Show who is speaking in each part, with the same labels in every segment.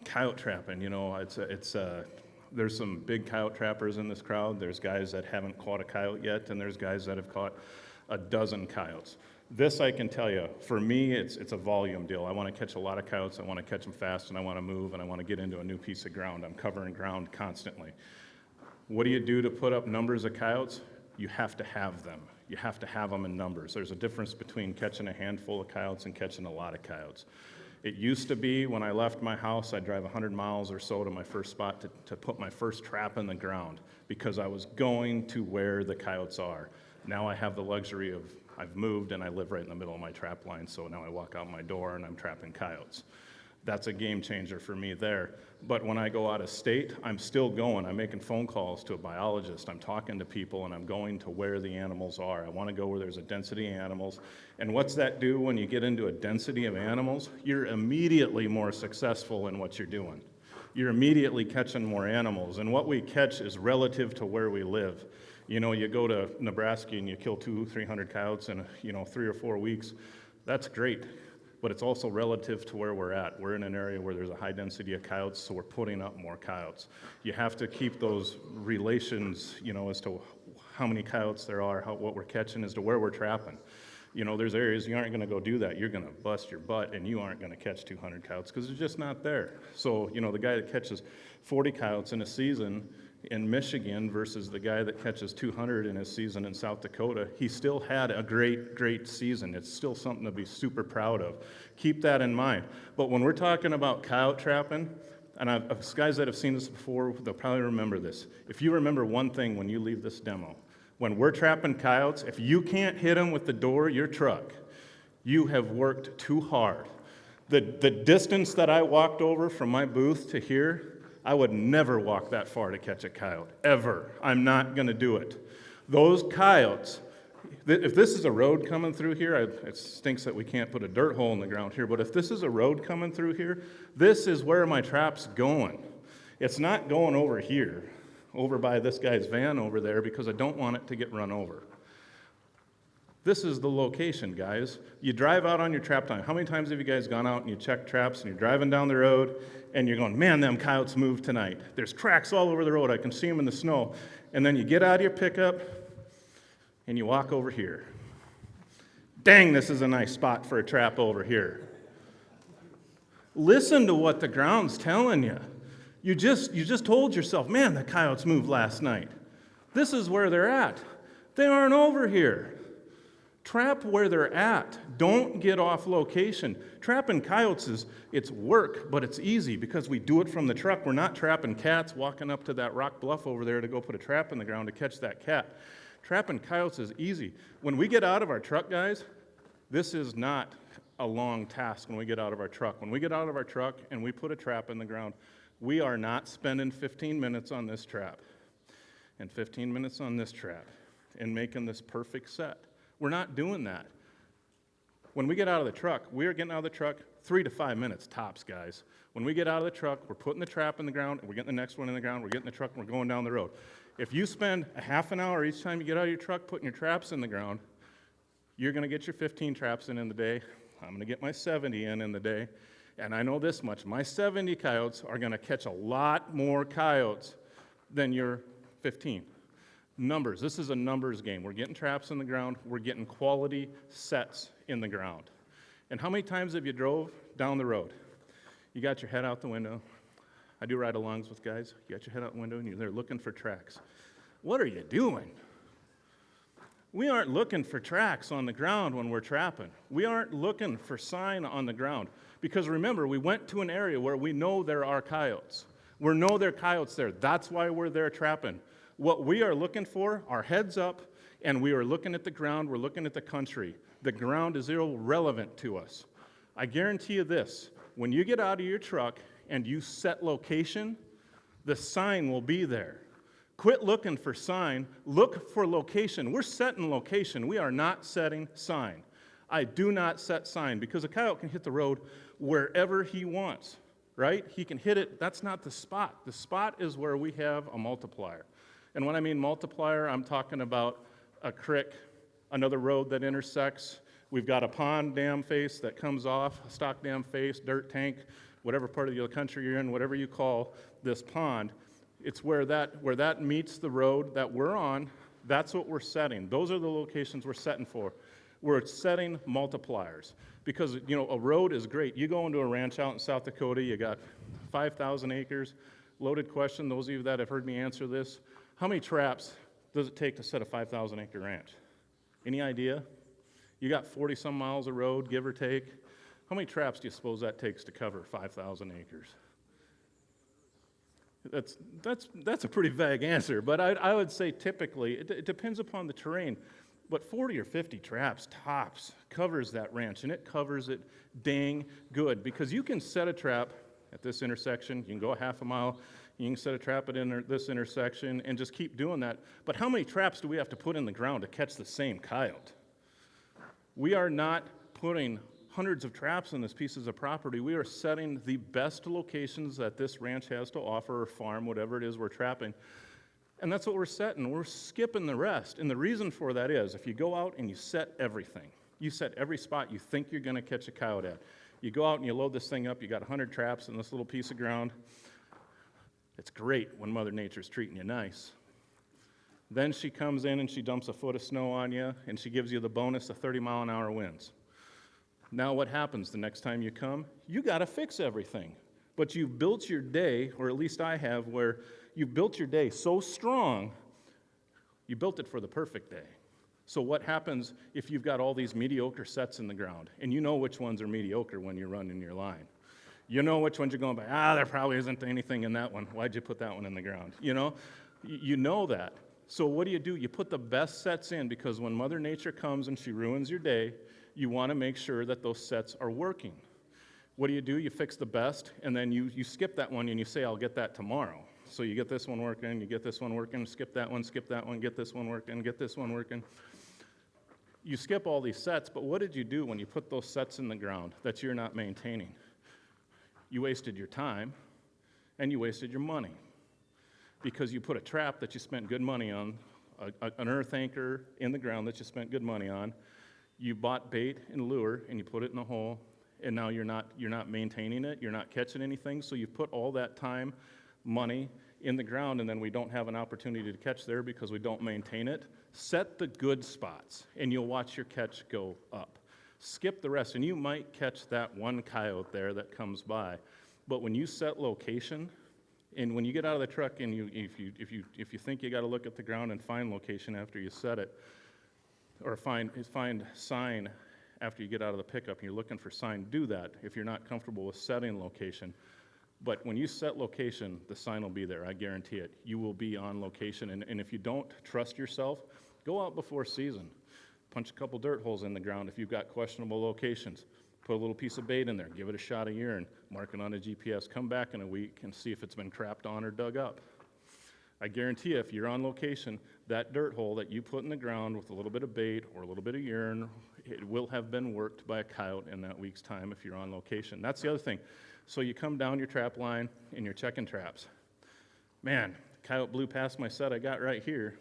Speaker 1: Coyote trapping, there's some big coyote trappers in this crowd. There's guys that haven't caught a coyote yet, and there's guys that have caught a dozen coyotes. This I can tell you, for me, it's a volume deal. I want to catch a lot of coyotes, I want to catch them fast, and I want to move, and I want to get into a new piece of ground. I'm covering ground constantly. What do you do to put up numbers of coyotes? You have to have them. You have to have them in numbers. There's a difference between catching a handful of coyotes and catching a lot of coyotes. It used to be when I left my house, I'd drive 100 miles or so to my first spot to put my first trap in the ground because I was going to where the coyotes are. Now I have the luxury of, I've moved and I live right in the middle of my trap line, so now I walk out my door and I'm trapping coyotes. That's a game changer for me there. But when I go out of state, I'm still going. I'm making phone calls to a biologist. I'm talking to people, and I'm going to where the animals are. I want to go where there's a density of animals. And what's that do when you get into a density of animals? You're immediately more successful in what you're doing. You're immediately catching more animals. And what we catch is relative to where we live. You go to Nebraska and you kill 200-300 coyotes in 3 or 4 weeks. That's great. But it's also relative to where we're at. We're in an area where there's a high density of coyotes, so we're putting up more coyotes. You have to keep those relations, as to how many coyotes there are, what we're catching, as to where we're trapping. There's areas you aren't going to go do that. You're going to bust your butt, and you aren't going to catch 200 coyotes because they're just not there. So, the guy that catches 40 coyotes in a season in Michigan versus the guy that catches 200 in his season in South Dakota, he still had a great season. It's still something to be super proud of. Keep that in mind. But when we're talking about coyote trapping, and guys that have seen this before, they'll probably remember this. If you remember one thing when you leave this demo, when we're trapping coyotes, if you can't hit them with the door of your truck, you have worked too hard. The distance that I walked over from my booth to here, I would never walk that far to catch a coyote, ever. I'm not going to do it. Those coyotes, if this is a road coming through here, it stinks that we can't put a dirt hole in the ground here, but if this is a road coming through here, this is where my trap's going. It's not going over here, over by this guy's van over there, because I don't want it to get run over. This is the location, guys. You drive out on your trap time. How many times have you guys gone out and you check traps and you're driving down the road and you're going, man, them coyotes moved tonight. There's tracks all over the road. I can see them in the snow. And then you get out of your pickup and you walk over here. Dang, this is a nice spot for a trap over here. Listen to what the ground's telling you. You just told yourself, man, the coyotes moved last night. This is where they're at. They aren't over here. Trap where they're at. Don't get off location. Trapping coyotes it's work, but it's easy because we do it from the truck. We're not trapping cats, walking up to that rock bluff over there to go put a trap in the ground to catch that cat. Trapping coyotes is easy. When we get out of our truck, guys, this is not a long task when we get out of our truck. When we get out of our truck and we put a trap in the ground, we are not spending 15 minutes on this trap and 15 minutes on this trap and making this perfect set. We're not doing that. When we get out of the truck, we are getting out of the truck 3 to 5 minutes tops, guys. When we get out of the truck, we're putting the trap in the ground, and we're getting the next one in the ground, we're getting the truck, and we're going down the road. If you spend a half an hour each time you get out of your truck putting your traps in the ground, you're going to get your 15 traps in the day. I'm going to get my 70 in the day. And I know this much. My 70 coyotes are going to catch a lot more coyotes than your 15. Numbers. This is a numbers game. We're getting traps in the ground. We're getting quality sets in the ground. And how many times have you drove down the road? You got your head out the window. I do ride-alongs with guys. You got your head out the window, and you're there looking for tracks. What are you doing? We aren't looking for tracks on the ground when we're trapping. We aren't looking for sign on the ground. Because remember, we went to an area where we know there are coyotes. We know there are coyotes there. That's why we're there trapping. What we are looking for are heads up, and we are looking at the ground, we're looking at the country. The ground is irrelevant to us. I guarantee you this, when you get out of your truck and you set location, the sign will be there. Quit looking for sign, look for location. We're setting location, we are not setting sign. I do not set sign because a coyote can hit the road wherever he wants, right? He can hit it, that's not the spot. The spot is where we have a multiplier. And when I mean multiplier, I'm talking about a creek, another road that intersects. We've got a pond dam face that comes off, a stock dam face, dirt tank. whatever part of the country you're in, whatever you call this pond, it's where that meets the road that we're on. That's what we're setting. Those are the locations we're setting for. We're setting multipliers because, a road is great. You go into a ranch out in South Dakota, you got 5,000 acres. Loaded question, those of you that have heard me answer this, how many traps does it take to set a 5,000 acre ranch? Any idea? You got 40 some miles of road, give or take. How many traps do you suppose that takes to cover 5,000 acres? That's a pretty vague answer, but I would say typically, it depends upon the terrain, but 40 or 50 traps tops covers that ranch, and it covers it dang good, because you can set a trap at this intersection, you can go a half a mile, you can set a trap at this intersection, and just keep doing that. But how many traps do we have to put in the ground to catch the same coyote? We are not putting hundreds of traps on these pieces of property. We are setting the best locations that this ranch has to offer, or farm, whatever it is we're trapping. And that's what we're setting. We're skipping the rest. And the reason for that is, if you go out and you set everything, you set every spot you think you're going to catch a coyote at. You go out and you load this thing up, you got 100 traps in this little piece of ground. It's great when Mother Nature's treating you nice. Then she comes in and she dumps a foot of snow on you, and she gives you the bonus of 30-mile-an-hour winds. Now what happens the next time you come? You got to fix everything. But you've built your day, or at least I have, where you've built your day so strong, you built it for the perfect day. So what happens if you've got all these mediocre sets in the ground, and you know which ones are mediocre when you're running your line? You know which ones you're going by, there probably isn't anything in that one. Why'd you put that one in the ground? You know that. So what do? You put the best sets in, because when Mother Nature comes and she ruins your day, you want to make sure that those sets are working. What do? You fix the best, and then you skip that one, and you say, I'll get that tomorrow. So you get this one working, you get this one working, skip that one, get this one working, get this one working. You skip all these sets, but what did you do when you put those sets in the ground that you're not maintaining? You wasted your time, and you wasted your money, because you put a trap that you spent good money on, an earth anchor in the ground that you spent good money on. You bought bait and lure, and you put it in the hole, and now you're not maintaining it, you're not catching anything, so you've put all that time, money in the ground, and then we don't have an opportunity to catch there because we don't maintain it. Set the good spots, and you'll watch your catch go up. Skip the rest, and you might catch that one coyote there that comes by, but when you set location, and when you get out of the truck and if you think you got to look at the ground and find location after you set it, or find sign after you get out of the pickup and you're looking for sign, do that if you're not comfortable with setting location. But when you set location, the sign will be there, I guarantee it. You will be on location, and if you don't trust yourself, go out before season. Punch a couple dirt holes in the ground if you've got questionable locations. Put a little piece of bait in there, give it a shot of urine, mark it on a GPS, come back in a week and see if it's been crapped on or dug up. I guarantee you, if you're on location, that dirt hole that you put in the ground with a little bit of bait or a little bit of urine, it will have been worked by a coyote in that week's time if you're on location. That's the other thing. So you come down your trap line and you're checking traps. Man, coyote blew past my set I got right here.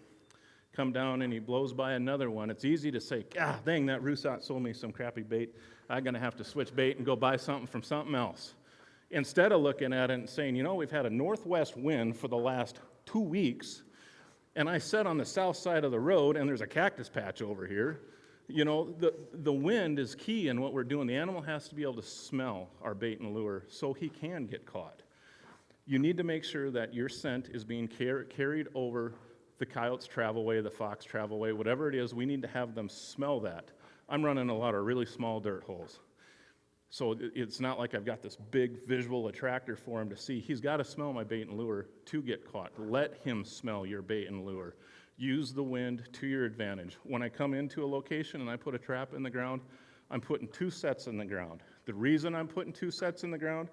Speaker 1: Come down and he blows by another one. It's easy to say, dang, that Ruewsaat sold me some crappy bait. I'm going to have to switch bait and go buy something from something else. Instead of looking at it and saying, we've had a northwest wind for the last 2 weeks, and I set on the south side of the road, and there's a cactus patch over here. The wind is key in what we're doing. The animal has to be able to smell our bait and lure so he can get caught. You need to make sure that your scent is being carried over the coyote's travel way, the fox travel way, whatever it is, we need to have them smell that. I'm running a lot of really small dirt holes. So it's not like I've got this big visual attractor for him to see. He's got to smell my bait and lure to get caught. Let him smell your bait and lure. Use the wind to your advantage. When I come into a location and I put a trap in the ground, I'm putting 2 sets in the ground. The reason I'm putting 2 sets in the ground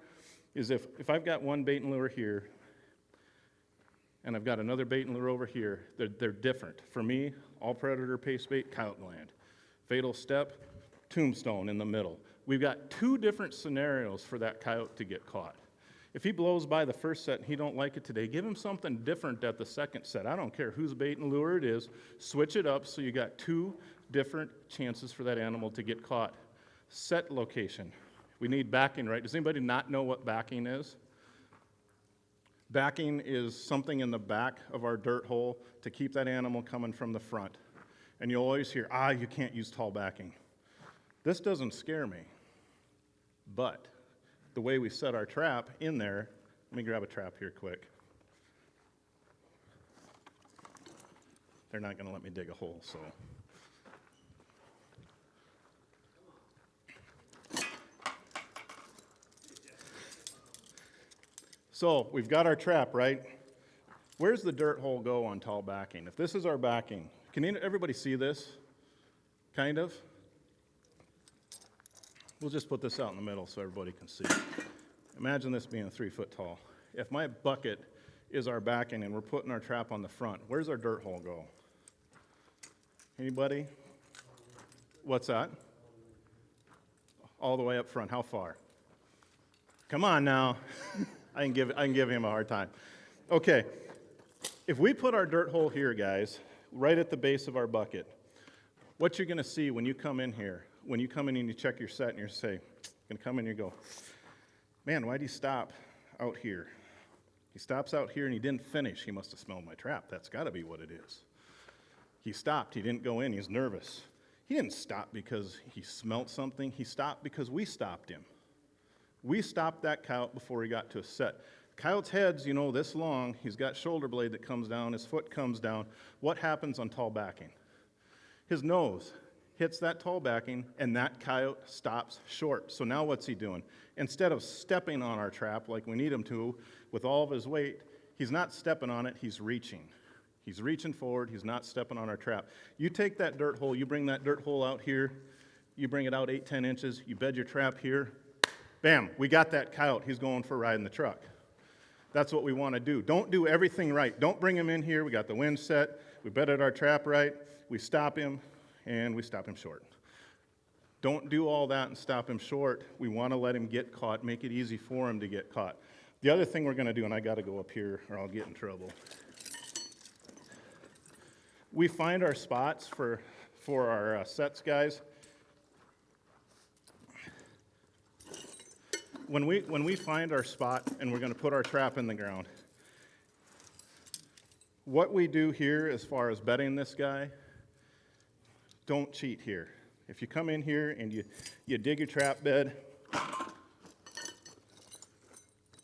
Speaker 1: is if I've got one bait and lure here and I've got another bait and lure over here, they're different. For me, all predator paste bait, coyote land. Fatal step, tombstone in the middle. We've got 2 different scenarios for that coyote to get caught. If he blows by the first set and he don't like it today, give him something different at the second set. I don't care whose bait and lure it is. Switch it up so you got 2 different chances for that animal to get caught. Set location. We need backing, right? Does anybody not know what backing is? Backing is something in the back of our dirt hole to keep that animal coming from the front. And you'll always hear, you can't use tall backing. This doesn't scare me, but the way we set our trap in there, let me grab a trap here quick. They're not going to let me dig a hole, so. So we've got our trap, right? Where's the dirt hole go on tall backing? If this is our backing, can everybody see this? Kind of? We'll just put this out in the middle so everybody can see. Imagine this being 3 foot tall. If my bucket is our backing and we're putting our trap on the front, where's our dirt hole go? Anybody? What's that? All the way up front. How far? Come on now. I can give him a hard time. Okay. If we put our dirt hole here, guys, right at the base of our bucket, what you're going to see when you come in here, when you come in and you check your set and you say, you're going to come in and you go, man, why'd he stop out here? He stops out here and he didn't finish. He must have smelled my trap. That's got to be what it is. He stopped. He didn't go in. He's nervous. He didn't stop because he smelt something. He stopped because we stopped him. We stopped that coyote before he got to a set. Coyote's head's, this long. He's got shoulder blade that comes down. His foot comes down. What happens on tall backing? His nose hits that tall backing, and that coyote stops short. So now what's he doing? Instead of stepping on our trap like we need him to with all of his weight, he's not stepping on it, he's reaching. He's reaching forward, he's not stepping on our trap. You take that dirt hole, you bring that dirt hole out here, you bring it out 8-10 inches, you bed your trap here, bam, we got that coyote, he's going for a ride in the truck. That's what we want to do. Don't do everything right. Don't bring him in here, we got the wind set, we bedded our trap right, we stop him, and we stop him short. Don't do all that and stop him short. We want to let him get caught, make it easy for him to get caught. The other thing we're going to do, and I got to go up here or I'll get in trouble. We find our spots for our sets, guys. When we find our spot and we're going to put our trap in the ground, what we do here as far as bedding this guy, don't cheat here. If you come in here and you dig your trap bed,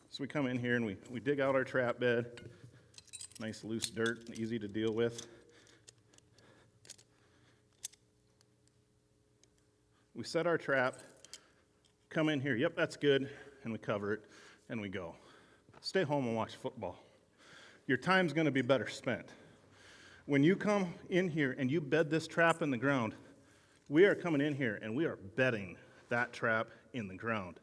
Speaker 1: so we come in here and we dig out our trap bed, nice loose dirt, easy to deal with. We set our trap, come in here, yep, that's good, and we cover it, and we go. Stay home and watch football. Your time's going to be better spent. When you come in here and you bed this trap in the ground, we are coming in here and we are bedding that trap in the ground.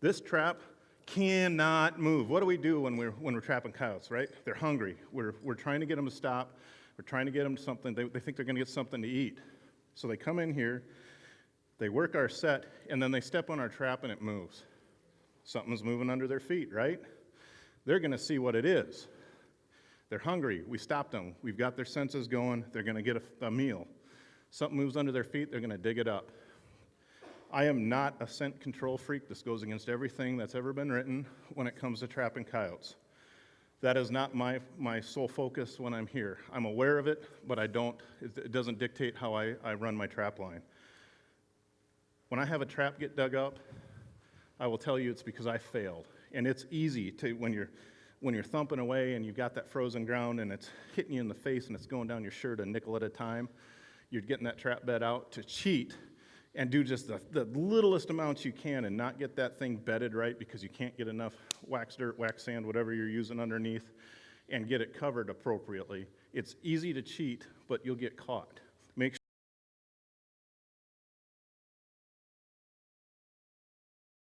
Speaker 1: This trap cannot move. What do we do when we're trapping coyotes, right? They're hungry. We're trying to get them to stop. We're trying to get them to something. They think they're going to get something to eat. So they come in here, they work our set, and then they step on our trap and it moves. Something's moving under their feet, right? They're going to see what it is. They're hungry. We stopped them. We've got their senses going. They're going to get a meal. Something moves under their feet. They're going to dig it up. I am not a scent control freak. This goes against everything that's ever been written when it comes to trapping coyotes. That is not my sole focus when I'm here. I'm aware of it, but it doesn't dictate how I run my trap line. When I have a trap get dug up, I will tell you it's because I failed. And it's easy to, when you're thumping away and you've got that frozen ground and it's hitting you in the face and it's going down your shirt a nickel at a time, you're getting that trap bed out to cheat and do just the littlest amounts you can and not get that thing bedded right because you can't get enough wax dirt, wax sand, whatever you're using underneath, and get it covered appropriately. It's easy to cheat, but you'll get caught.